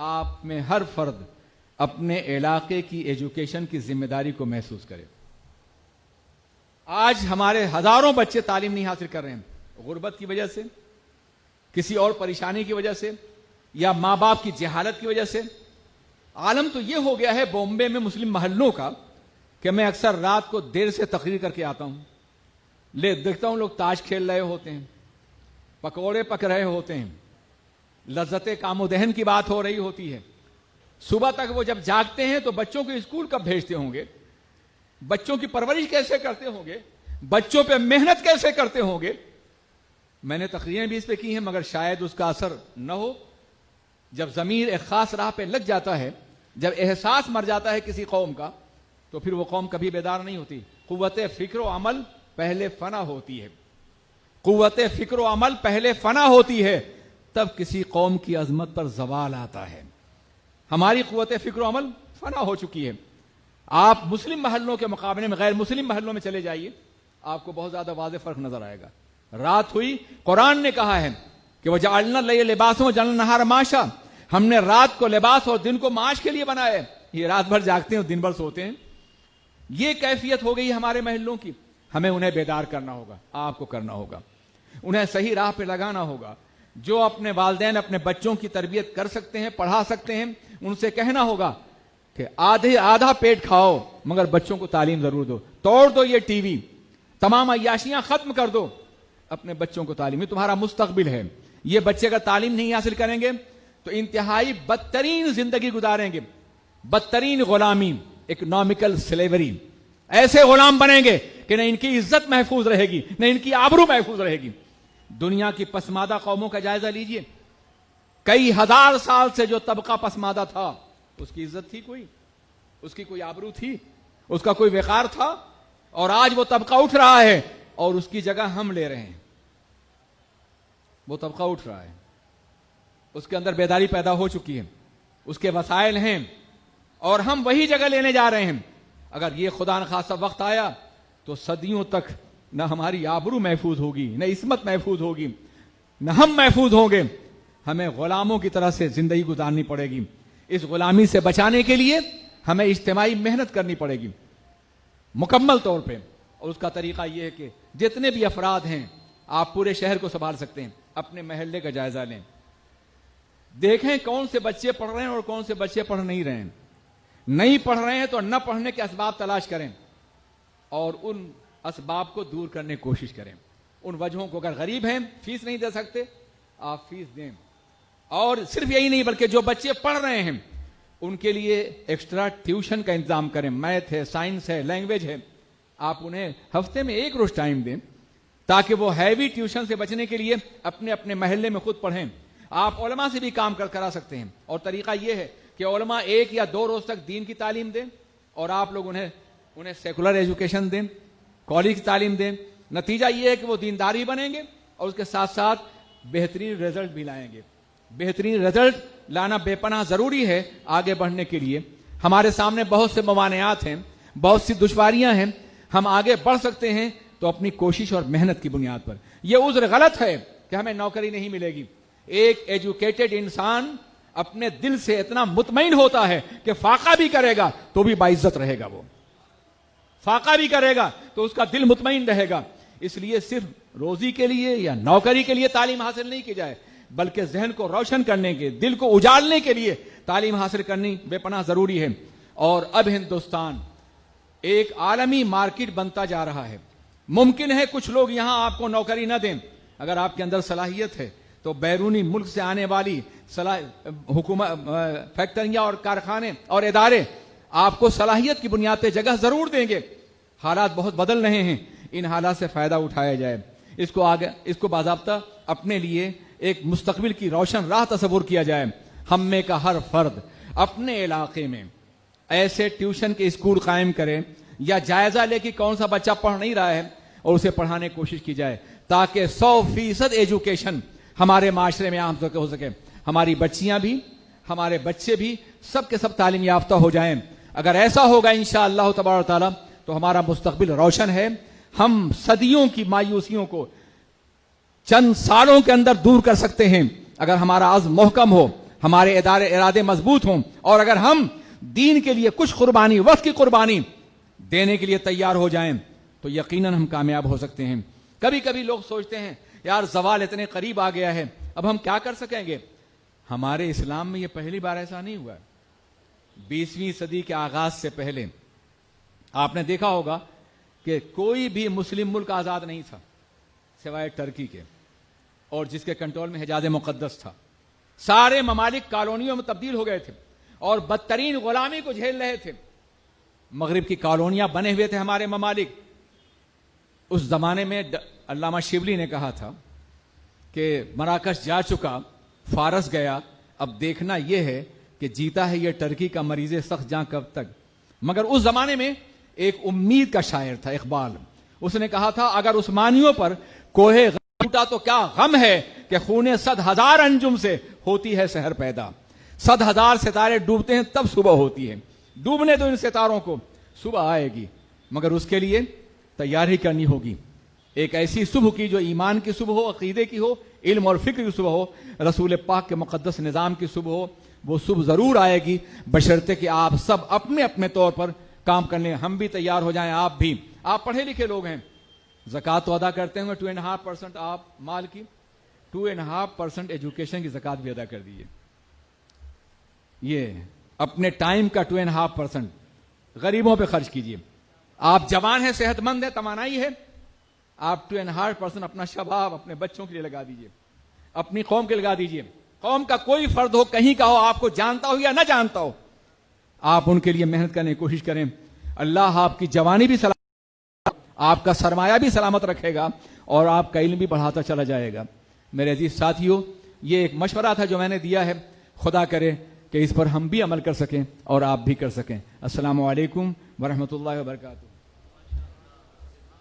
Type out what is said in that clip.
آپ میں ہر فرد اپنے علاقے کی ایجوکیشن کی ذمہ داری کو محسوس کرے۔ آج ہمارے ہزاروں بچے تعلیم نہیں حاصل کر رہے ہیں، غربت کی وجہ سے، کسی اور پریشانی کی وجہ سے، یا ماں باپ کی جہالت کی وجہ سے۔ عالم تو یہ ہو گیا ہے بامبے میں مسلم محلوں کا کہ میں اکثر رات کو دیر سے تقریر کر کے آتا ہوں، دیکھتا ہوں لوگ تاش کھیل رہے ہوتے ہیں، پکوڑے پک رہے ہوتے ہیں، لذت کام و دہن کی بات ہو رہی ہوتی ہے۔ صبح تک وہ جب جاگتے ہیں تو بچوں کو اسکول کب بھیجتے ہوں گے، بچوں کی پرورش کیسے کرتے ہوں گے، بچوں پہ محنت کیسے کرتے ہوں گے۔ میں نے تقریریں بھی اس پہ کی ہیں مگر شاید اس کا اثر نہ ہو۔ جب ضمیر ایک خاص راہ پہ لگ جاتا ہے، جب احساس مر جاتا ہے کسی قوم کا، تو پھر وہ قوم کبھی بیدار نہیں ہوتی۔ قوت فکر و عمل پہلے فنا ہوتی ہے، قوت فکر و عمل پہلے فنا ہوتی ہے، تب کسی قوم کی عظمت پر زوال آتا ہے۔ ہماری قوت فکر و عمل فنا ہو چکی ہے۔ آپ مسلم محلوں کے مقابلے میں غیر مسلم محلوں میں چلے جائیے، آپ کو بہت زیادہ واضح فرق نظر آئے گا۔ رات ہوئی، قرآن نے کہا ہے کہ وَجَعَلْنَا اللَّيْلَ لِبَاسًا وَجَعَلْنَا النَّهَارَ مَعَاشًا، ہم نے رات کو لباس اور دن کو معاش کے لیے بنایا ہے۔ یہ رات بھر جاگتے ہیں اور دن بھر سوتے ہیں، یہ کیفیت ہو گئی ہمارے محلوں کی۔ ہمیں انہیں بیدار کرنا ہوگا، آپ کو کرنا ہوگا، انہیں صحیح راہ پہ لگانا ہوگا۔ جو اپنے والدین اپنے بچوں کی تربیت کر سکتے ہیں، پڑھا سکتے ہیں، ان سے کہنا ہوگا کہ آدھا پیٹ کھاؤ مگر بچوں کو تعلیم ضرور دو، توڑ دو یہ ٹی وی، تمام عیاشیاں ختم کر دو، اپنے بچوں کو تعلیم، یہ تمہارا مستقبل ہے۔ یہ بچے اگر تعلیم نہیں حاصل کریں گے تو انتہائی بدترین زندگی گزاریں گے، بدترین غلامی، اکنامکل سلیوری۔ ایسے غلام بنیں گے کہ نہ ان کی عزت محفوظ رہے گی، نہ ان کی آبرو محفوظ رہے گی۔ دنیا کی پسماندہ قوموں کا جائزہ لیجئے، کئی ہزار سال سے جو طبقہ پسماندہ تھا، اس کی عزت تھی کوئی، اس کی کوئی آبرو تھی، اس کا کوئی وقار تھا؟ اور آج وہ طبقہ اٹھ رہا ہے اور اس کی جگہ ہم لے رہے ہیں۔ وہ طبقہ اٹھ رہا ہے، اس کے اندر بیداری پیدا ہو چکی ہے، اس کے وسائل ہیں، اور ہم وہی جگہ لینے جا رہے ہیں۔ اگر یہ خدا نخواستہ وقت آیا تو صدیوں تک نہ ہماری آبرو محفوظ ہوگی، نہ عصمت محفوظ ہوگی، نہ ہم محفوظ ہوں گے۔ ہمیں غلاموں کی طرح سے زندگی گزارنی پڑے گی۔ اس غلامی سے بچانے کے لیے ہمیں اجتماعی محنت کرنی پڑے گی مکمل طور پہ، اور اس کا طریقہ یہ ہے کہ جتنے بھی افراد ہیں، آپ پورے شہر کو سنبھال سکتے ہیں، اپنے محلے کا جائزہ لیں، دیکھیں کون سے بچے پڑھ رہے ہیں اور کون سے بچے پڑھ نہیں رہے ہیں۔ نہیں پڑھ رہے ہیں تو نہ پڑھنے کے اسباب تلاش کریں اور ان اسباب کو دور کرنے کی کوشش کریں۔ ان وجہوں کو، اگر غریب ہیں، فیس نہیں دے سکتے، آپ فیس دیں۔ اور صرف یہی نہیں بلکہ جو بچے پڑھ رہے ہیں ان کے لیے ایکسٹرا ٹیوشن کا انتظام کریں، میتھ ہے، سائنس ہے، لینگویج ہے، آپ انہیں ہفتے میں ایک روز ٹائم دیں تاکہ وہ ہیوی ٹیوشن سے بچنے کے لیے اپنے اپنے محلے میں خود پڑھیں۔ آپ علماء سے بھی کام کرا سکتے ہیں، اور طریقہ یہ ہے کہ علماء 1 یا 2 روز تک دین کی تعلیم دیں اور آپ لوگ انہیں سیکولر ایجوکیشن دیں، کالج کی تعلیم دیں۔ نتیجہ یہ ہے کہ وہ دینداری بنیں گے اور اس کے ساتھ ساتھ بہترین رزلٹ بھی لائیں گے۔ بہترین رزلٹ لانا بے پناہ ضروری ہے آگے بڑھنے کے لیے۔ ہمارے سامنے بہت سے ممانعات ہیں، بہت سی دشواریاں ہیں، ہم آگے بڑھ سکتے ہیں تو اپنی کوشش اور محنت کی بنیاد پر۔ یہ عذر غلط ہے کہ ہمیں نوکری نہیں ملے گی۔ ایک ایجوکیٹڈ انسان اپنے دل سے اتنا مطمئن ہوتا ہے کہ فاقہ بھی کرے گا تو بھی باعزت رہے گا، وہ فاقہ بھی کرے گا تو اس کا دل مطمئن رہے گا۔ اس لیے صرف روزی کے لیے یا نوکری کے لیے تعلیم حاصل نہیں کی جائے، بلکہ ذہن کو روشن کرنے کے، دل کو اجالنے کے لیے تعلیم حاصل کرنی بے پناہ ضروری ہے۔ اور اب ہندوستان ایک عالمی مارکیٹ بنتا جا رہا ہے۔ ممکن ہے کچھ لوگ یہاں آپ کو نوکری نہ دیں، اگر آپ کے اندر صلاحیت ہے تو بیرونی ملک سے آنے والی حکومت، فیکٹریاں اور کارخانے اور ادارے آپ کو صلاحیت کی بنیاد پہ جگہ ضرور دیں گے۔ حالات بہت بدل رہے ہیں، ان حالات سے فائدہ اٹھایا جائے، اس کو باضابطہ اپنے لیے ایک مستقبل کی روشن راہ تصور کیا جائے۔ ہم میں کا ہر فرد اپنے علاقے میں ایسے ٹیوشن کے اسکول قائم کرے یا جائزہ لے کہ کون سا بچہ پڑھ نہیں رہا ہے اور اسے پڑھانے کی کوشش کی جائے، تاکہ 100% ایجوکیشن ہمارے معاشرے میں عام ہو سکے۔ ہماری بچیاں بھی، ہمارے بچے بھی، سب کے سب تعلیم یافتہ ہو جائیں۔ اگر ایسا ہوگا انشاءاللہ تبارک و تعالی تو ہمارا مستقبل روشن ہے۔ ہم صدیوں کی مایوسیوں کو چند سالوں کے اندر دور کر سکتے ہیں اگر ہمارا عزم محکم ہو، ہمارے ارادے مضبوط ہوں، اور اگر ہم دین کے لیے کچھ قربانی، وقت کی قربانی دینے کے لیے تیار ہو جائیں تو یقیناً ہم کامیاب ہو سکتے ہیں۔ کبھی کبھی لوگ سوچتے ہیں یار زوال اتنے قریب آ گیا ہے، اب ہم کیا کر سکیں گے؟ ہمارے اسلام میں یہ پہلی بار ایسا نہیں ہوا ہے۔ 20ویں صدی کے آغاز سے پہلے آپ نے دیکھا ہوگا کہ کوئی بھی مسلم ملک آزاد نہیں تھا سوائے ٹرکی کے، اور جس کے کنٹرول میں حجاز مقدس تھا۔ سارے ممالک کالونیوں میں تبدیل ہو گئے تھے اور بدترین غلامی کو جھیل رہے تھے۔ مغرب کی کالونیاں بنے ہوئے تھے ہمارے ممالک۔ اس زمانے میں علامہ شبلی نے کہا تھا کہ مراکش جا چکا، فارس گیا، اب دیکھنا یہ ہے کہ جیتا ہے یہ ٹرکی کا مریض سخت جاں کب تک۔ مگر اس زمانے میں ایک امید کا شاعر تھا اقبال، اس نے کہا تھا اگر عثمانیوں پر کوہ غم ٹوٹا تو کیا غم ہے کہ خون 100,000 انجم سے ہوتی ہے سحر پیدا۔ 100,000 ستارے ڈوبتے ہیں تب صبح ہوتی ہے، ڈوبنے دو ان ستاروں کو، صبح آئے گی، مگر اس کے لیے تیاری کرنی ہوگی۔ ایک ایسی صبح کی جو ایمان کی صبح ہو، عقیدے کی ہو، علم اور فکر کی صبح ہو، رسول پاک کے مقدس نظام کی صبح ہو۔ وہ صبح ضرور آئے گی بشرطے کہ آپ سب اپنے اپنے طور پر کام کر لیں، ہم بھی تیار ہو جائیں، آپ بھی۔ آپ پڑھے لکھے لوگ ہیں، زکوٰۃ تو ادا کرتے ہیں 2.5% آپ مال کی، 2.5% ایجوکیشن کی زکوٰۃ بھی ادا کر دیجیے۔ یہ اپنے ٹائم کا 2.5% غریبوں پہ خرچ کیجیے۔ آپ جوان ہیں، صحت مند ہیں، توانائی ہے، آپ 2.5% اپنا شباب اپنے بچوں کے لیے لگا دیجیے، اپنی قوم کے لگا دیجیے۔ قوم کا کوئی فرد ہو، کہیں کا ہو، آپ کو جانتا ہو یا نہ جانتا ہو، آپ ان کے لیے محنت کرنے کی کوشش کریں۔ اللہ آپ کی جوانی بھی سلامت، آپ کا سرمایہ بھی سلامت رکھے گا اور آپ کا علم بھی بڑھاتا چلا جائے گا۔ میرے عزیز ساتھیوں، یہ ایک مشورہ تھا جو میں نے دیا ہے، خدا کرے کہ اس پر ہم بھی عمل کر سکیں اور آپ بھی کر سکیں۔ السلام علیکم ورحمۃ اللہ وبرکاتہ۔